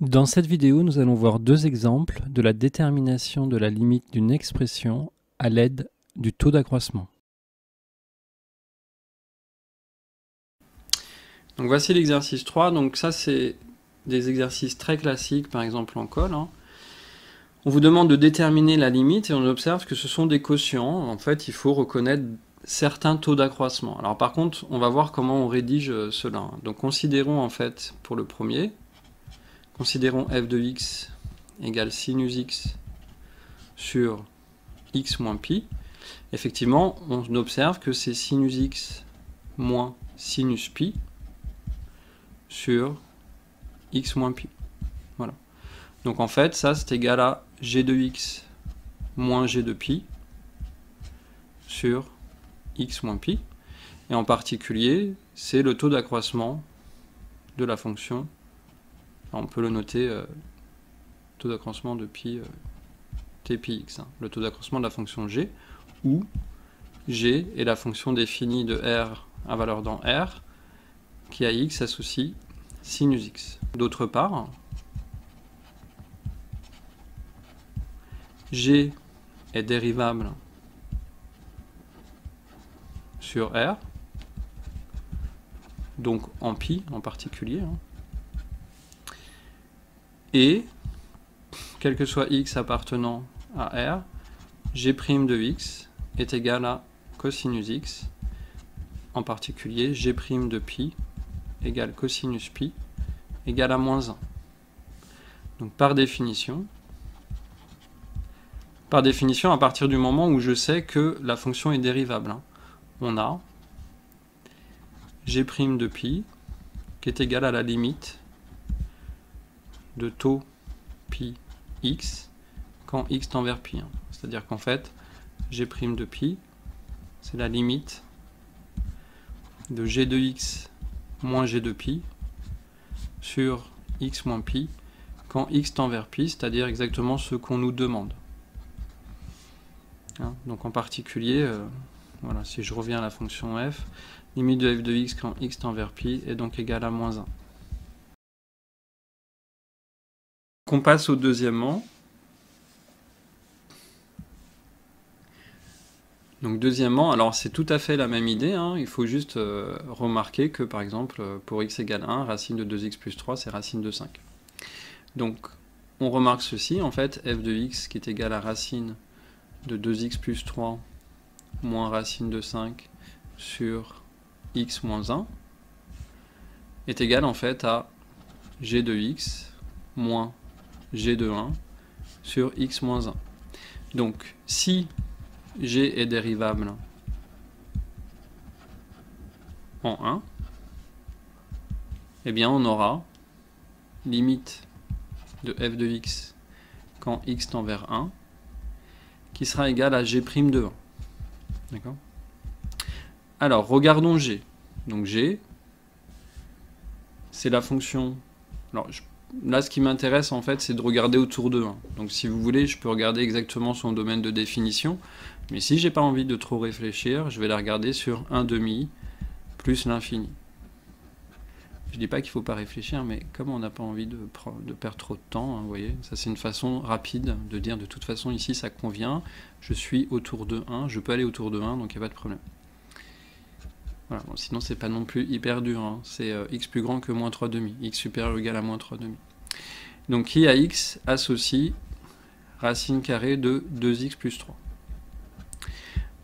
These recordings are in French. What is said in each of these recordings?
Dans cette vidéo, nous allons voir deux exemples de la détermination de la limite d'une expression à l'aide du taux d'accroissement. Donc voici l'exercice 3. Donc ça, c'est des exercices très classiques, par exemple en colle. On vous demande de déterminer la limite et on observe que ce sont des quotients. En fait, il faut reconnaître certains taux d'accroissement. Alors par contre, on va voir comment on rédige cela. Donc considérons en fait pour le premier, considérons f de x égale sinus x sur x moins pi. Effectivement, on observe que c'est sinus x moins sinus pi sur x moins pi. Voilà. Donc en fait, ça c'est égal à g de x moins g de pi sur x moins pi. Et en particulier, c'est le taux d'accroissement de la fonction. Alors, on peut le noter, taux d'accroissement de pi t pi x, le taux d'accroissement de la fonction g, où g est la fonction définie de r à valeur dans r, qui à x associe sinus x. D'autre part, g est dérivable sur r, donc en pi en particulier, et quel que soit x appartenant à r, g' de x est égal à cosinus x, en particulier g' de pi égale cosinus pi égale à moins 1. Donc par définition, à partir du moment où je sais que la fonction est dérivable, on a g' de pi qui est égal à la limite de taux pi x quand x tend vers pi. C'est-à-dire qu'en fait, g' de pi, c'est la limite de g de x moins g de pi sur x moins pi quand x tend vers pi, c'est-à-dire exactement ce qu'on nous demande. Donc en particulier, voilà, si je reviens à la fonction f, limite de f de x quand x tend vers pi est donc égale à moins 1. On passe au deuxièmement. Donc deuxièmement, alors c'est tout à fait la même idée, il faut juste remarquer que par exemple pour x égale 1, racine de 2x plus 3 c'est racine de 5. Donc on remarque ceci, en fait f de x qui est égal à racine de 2x plus 3 moins racine de 5 sur x moins 1 est égal en fait à g de x moins g de 1 sur x moins 1. Donc si g est dérivable en 1, eh bien on aura limite de f de x quand x tend vers 1 qui sera égal à g' de 1. D'accord ? Alors regardons g. Donc g, c'est la fonction. Alors là, ce qui m'intéresse en fait, c'est de regarder autour de 1. Donc si vous voulez, je peux regarder exactement son domaine de définition. Mais si j'ai pas envie de trop réfléchir, je vais la regarder sur 1/2 plus l'infini. Je dis pas qu'il faut pas réfléchir, mais comme on n'a pas envie de perdre trop de temps, vous voyez, ça c'est une façon rapide de dire de toute façon ici ça convient, je suis autour de 1, je peux aller autour de 1, donc il n'y a pas de problème. Voilà, bon, sinon c'est pas non plus hyper dur, c'est x plus grand que moins 3/2, x supérieur ou égal à moins 3/2. Donc qui à x associe racine carrée de 2x plus 3.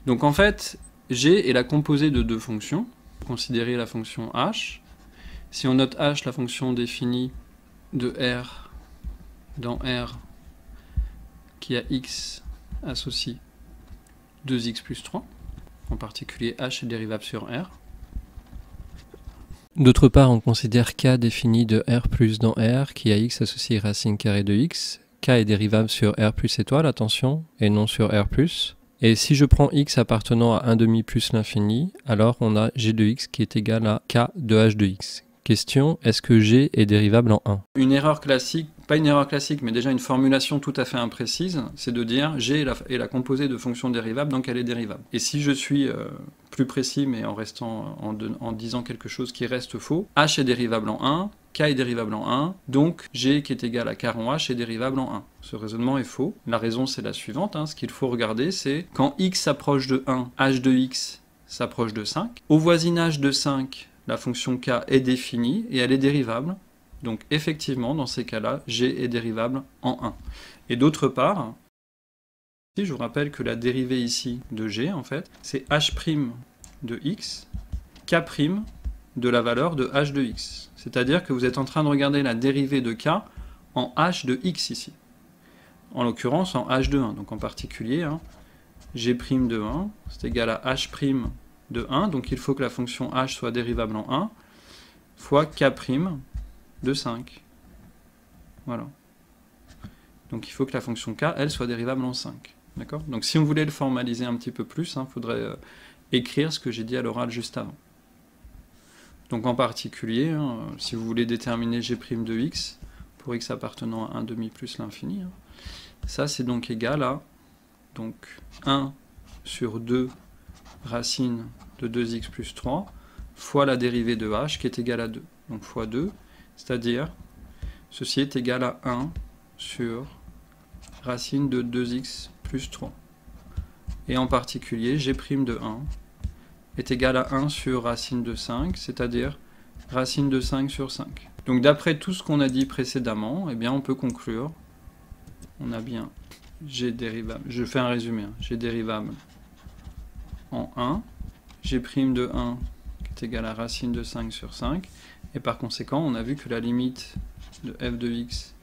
Donc en fait, g est la composée de deux fonctions, considérez la fonction h. Si on note h, la fonction définie de r dans r qui a x associe 2x plus 3, en particulier h est dérivable sur r. D'autre part, on considère k défini de r plus dans r qui a x associé racine carrée de x. K est dérivable sur r plus étoile, attention, et non sur r plus. Et si je prends x appartenant à 1/2 plus l'infini, alors on a g de x qui est égal à k de h de x. Question, est-ce que g est dérivable en 1 ? Une erreur classique, pas une erreur classique, mais déjà une formulation tout à fait imprécise, c'est de dire g est la composée de fonctions dérivables, donc elle est dérivable. Et si je suis plus précis, mais en disant quelque chose qui reste faux, h est dérivable en 1, k est dérivable en 1, donc g qui est égal à k rond h est dérivable en 1. Ce raisonnement est faux. La raison c'est la suivante, ce qu'il faut regarder c'est quand x s'approche de 1, h de x s'approche de 5. Au voisinage de 5, la fonction k est définie et elle est dérivable. Donc effectivement, dans ces cas-là, g est dérivable en 1. Et d'autre part, je vous rappelle que la dérivée ici de g, en fait, c'est h' de x, k' de la valeur de h de x. C'est-à-dire que vous êtes en train de regarder la dérivée de k en h de x ici. En l'occurrence en h de 1. Donc en particulier, g' de 1, c'est égal à h' de 1. Donc il faut que la fonction h soit dérivable en 1 fois k' de 5. Voilà. Donc il faut que la fonction k, elle, soit dérivable en 5. D'accord ? Donc si on voulait le formaliser un petit peu plus, il faudrait écrire ce que j'ai dit à l'oral juste avant. Donc en particulier, si vous voulez déterminer g' de x, pour x appartenant à 1 demi plus l'infini, ça c'est donc égal à donc, 1 sur 2 racine de 2x plus 3 fois la dérivée de h qui est égale à 2. Donc fois 2, c'est-à-dire ceci est égal à 1 sur racine de 2x plus 3. Et en particulier, g' de 1 est égal à 1 sur racine de 5, c'est-à-dire racine de 5 sur 5. Donc d'après tout ce qu'on a dit précédemment, eh bien, on peut conclure, on a bien g dérivable, je fais un résumé, g dérivable en 1, g' de 1 qui est égal à racine de 5 sur 5, et par conséquent, on a vu que la limite de f de x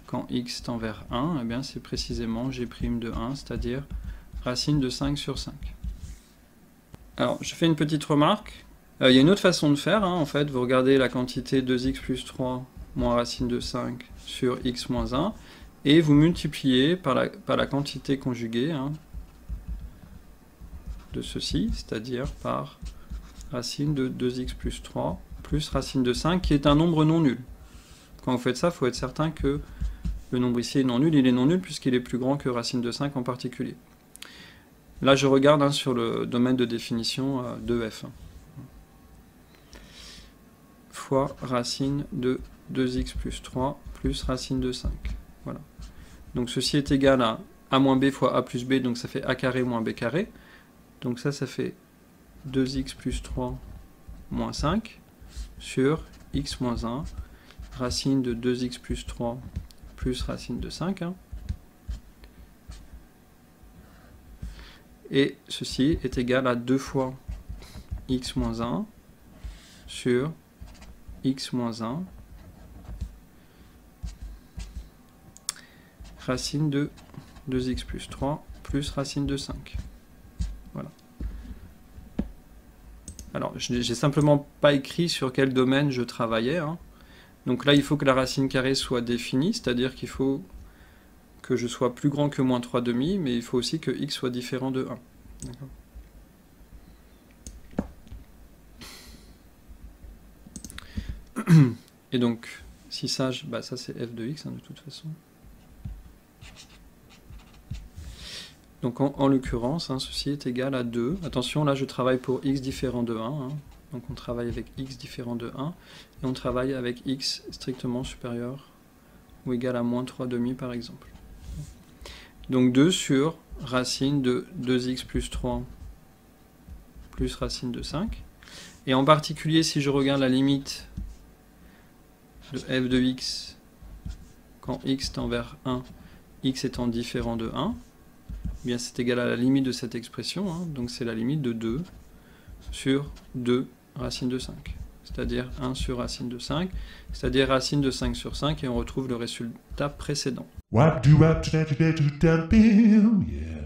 quand x tend vers 1, eh bien, c'est précisément g' de 1, c'est-à-dire racine de 5 sur 5. Alors, je fais une petite remarque. Il y a une autre façon de faire, en fait, vous regardez la quantité 2x plus 3 moins racine de 5 sur x moins 1, et vous multipliez par la quantité conjuguée de ceci, c'est-à-dire par racine de 2x plus 3 plus racine de 5, qui est un nombre non nul. Quand vous faites ça, il faut être certain que le nombre ici est non nul. Il est non nul puisqu'il est plus grand que racine de 5 en particulier. Là, je regarde sur le domaine de définition de f. Fois racine de 2x plus 3 plus racine de 5. Voilà. Donc ceci est égal à a moins b fois a plus b, donc ça fait a carré moins b carré. Donc ça fait 2x plus 3 moins 5 sur x moins 1, racine de 2x plus 3 plus racine de 5. Et ceci est égal à 2 fois x moins 1 sur x moins 1 racine de 2x plus 3 plus racine de 5. Voilà. Alors, j'ai simplement pas écrit sur quel domaine je travaillais. Donc là, il faut que la racine carrée soit définie, c'est-à-dire qu'il faut que je sois plus grand que moins 3,5, mais il faut aussi que x soit différent de 1. Et donc, si ça, ça c'est f de x de toute façon. Donc en l'occurrence, ceci est égal à 2. Attention, là je travaille pour x différent de 1. Donc on travaille avec x différent de 1. Et on travaille avec x strictement supérieur ou égal à moins 3,5 par exemple. Donc 2 sur racine de 2x plus 3 plus racine de 5. Et en particulier, si je regarde la limite de f de x quand x tend vers 1, x étant différent de 1, eh bien c'est égal à la limite de cette expression, donc c'est la limite de 2 sur 2 racine de 5. C'est-à-dire 1 sur racine de 5, c'est-à-dire racine de 5 sur 5, et on retrouve le résultat précédent. Yeah.